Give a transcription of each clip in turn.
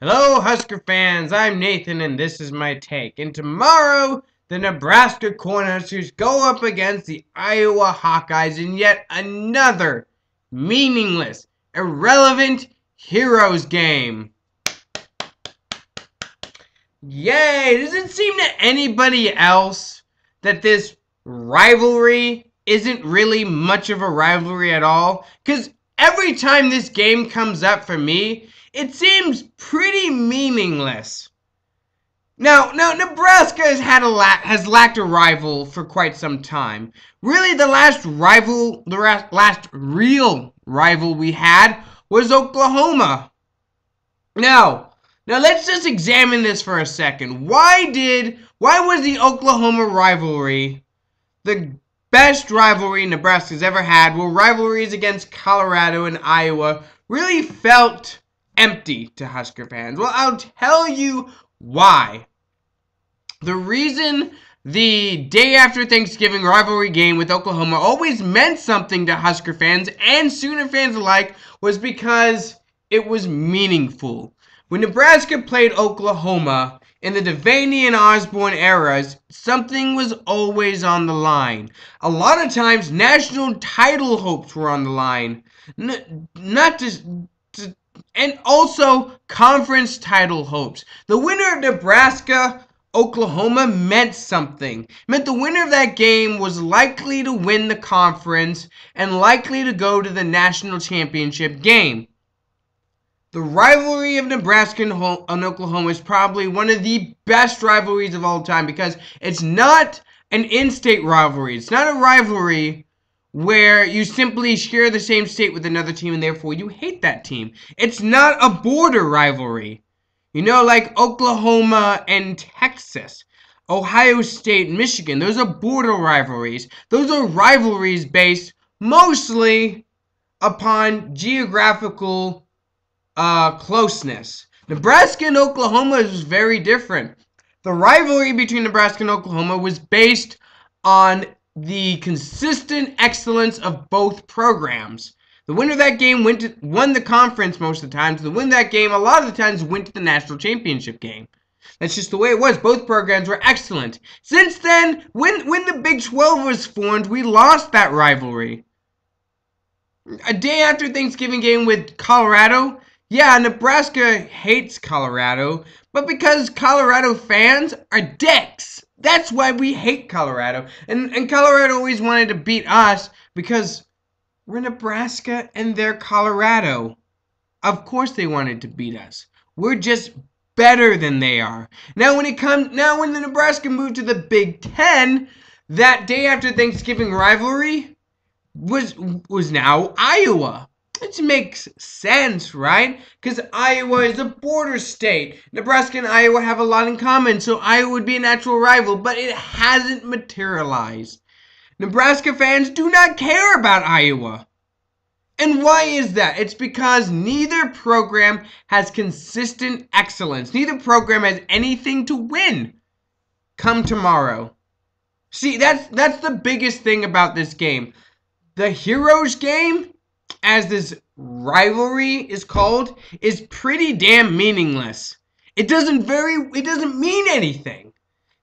Hello, Husker fans. I'm Nathan, and this is my take. And tomorrow, the Nebraska Cornhuskers go up against the Iowa Hawkeyes in yet another meaningless, irrelevant heroes game. Yay! Does it seem to anybody else that this rivalry isn't really much of a rivalry at all? Because every time this game comes up for me, it seems pretty meaningless. Now, Nebraska has lacked a rival for quite some time. Really, the last real rival we had was Oklahoma. Now let's just examine this for a second. Why was the Oklahoma rivalry the best rivalry Nebraska's ever had, where rivalries against Colorado and Iowa really felt empty to Husker fans? Well, I'll tell you why. The reason the day after Thanksgiving rivalry game with Oklahoma always meant something to Husker fans and Sooner fans alike was because it was meaningful. When Nebraska played Oklahoma in the Devaney and Osborne eras, something was always on the line. A lot of times, national title hopes were on the line. And also conference title hopes. The winner of Nebraska Oklahoma meant something. It meant the winner of that game was likely to win the conference and likely to go to the national championship game. The rivalry of Nebraska and Oklahoma is probably one of the best rivalries of all time because it's not an in-state rivalry. It's not a rivalry where you simply share the same state with another team and therefore you hate that team. It's not a border rivalry. You know, like Oklahoma and Texas, Ohio State and Michigan. Those are border rivalries. Those are rivalries based mostly upon geographical closeness. Nebraska and Oklahoma is very different. The rivalry between Nebraska and Oklahoma was based on the consistent excellence of both programs. The winner of that game won the conference most of the times. The winner of that game, a lot of the times, went to the national championship game. That's just the way it was. Both programs were excellent. Since then, when the Big 12 was formed, we lost that rivalry. A day after Thanksgiving game with Colorado, yeah, Nebraska hates Colorado, but because Colorado fans are dicks. That's why we hate Colorado. And Colorado always wanted to beat us because we're Nebraska and they're Colorado. Of course they wanted to beat us. We're just better than they are. Now when the Nebraska moved to the Big 10, that day after Thanksgiving rivalry was now Iowa. It makes sense, right? Because Iowa is a border state. Nebraska and Iowa have a lot in common, so Iowa would be a natural rival, but it hasn't materialized. Nebraska fans do not care about Iowa. And why is that? It's because neither program has consistent excellence. Neither program has anything to win come tomorrow. See, that's the biggest thing about this game. The Heroes game, as this rivalry is called, is pretty damn meaningless. It doesn't mean anything.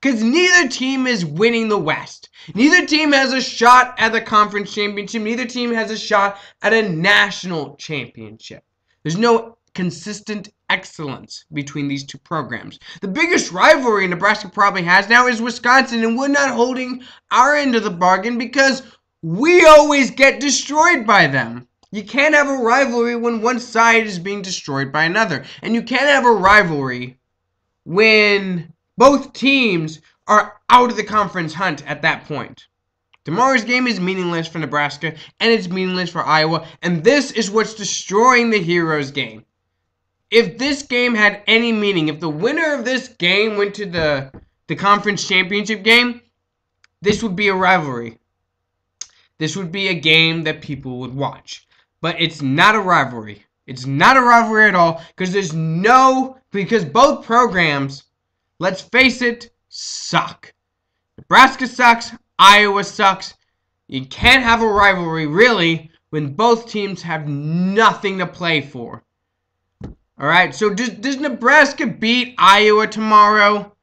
Because neither team is winning the West. Neither team has a shot at the conference championship. Neither team has a shot at a national championship. There's no consistent excellence between these two programs. The biggest rivalry Nebraska probably has now is Wisconsin, and we're not holding our end of the bargain because we always get destroyed by them. You can't have a rivalry when one side is being destroyed by another. And you can't have a rivalry when both teams are out of the conference hunt at that point. Tomorrow's game is meaningless for Nebraska, and it's meaningless for Iowa, and this is what's destroying the Heroes game. If this game had any meaning, if the winner of this game went to the conference championship game, this would be a rivalry. This would be a game that people would watch. But it's not a rivalry. It's not a rivalry at all, because both programs, let's face it, suck. Nebraska sucks. Iowa sucks. You can't have a rivalry, really, when both teams have nothing to play for. All right, so does Nebraska beat Iowa tomorrow?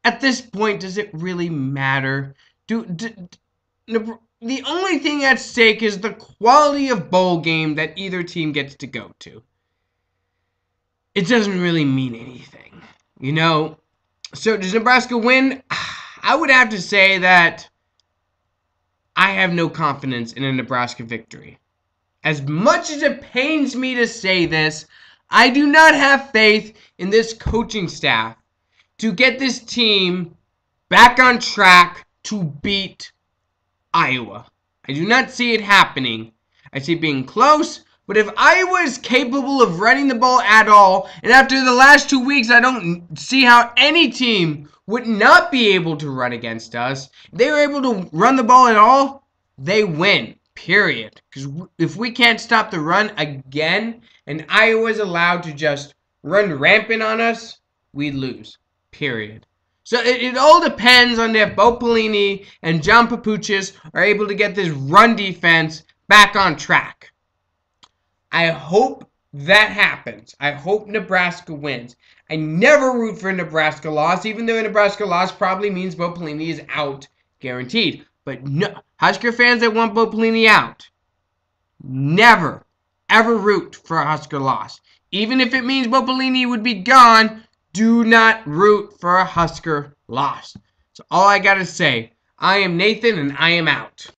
At this point, does it really matter? The only thing at stake is the quality of bowl game that either team gets to go to. It doesn't really mean anything, you know? So does Nebraska win? I would have to say that I have no confidence in a Nebraska victory. As much as it pains me to say this, I do not have faith in this coaching staff to get this team back on track to beat Iowa. I do not see it happening. I see it being close, but if Iowa is capable of running the ball at all, and after the last 2 weeks, I don't see how any team would not be able to run against us. If they were able to run the ball at all, they win, period. Because if we can't stop the run again, and Iowa's allowed to just run rampant on us, we lose, period. So it all depends on if Bo Pelini and John Papuchis are able to get this run defense back on track. I hope that happens. I hope Nebraska wins. I never root for a Nebraska loss, even though a Nebraska loss probably means Bo Pelini is out, guaranteed. But no, Husker fans that want Bo Pelini out, never, ever root for a Husker loss. Even if it means Bo Pelini would be gone, do not root for a Husker loss. So all I gotta say, I am Nathan and I am out.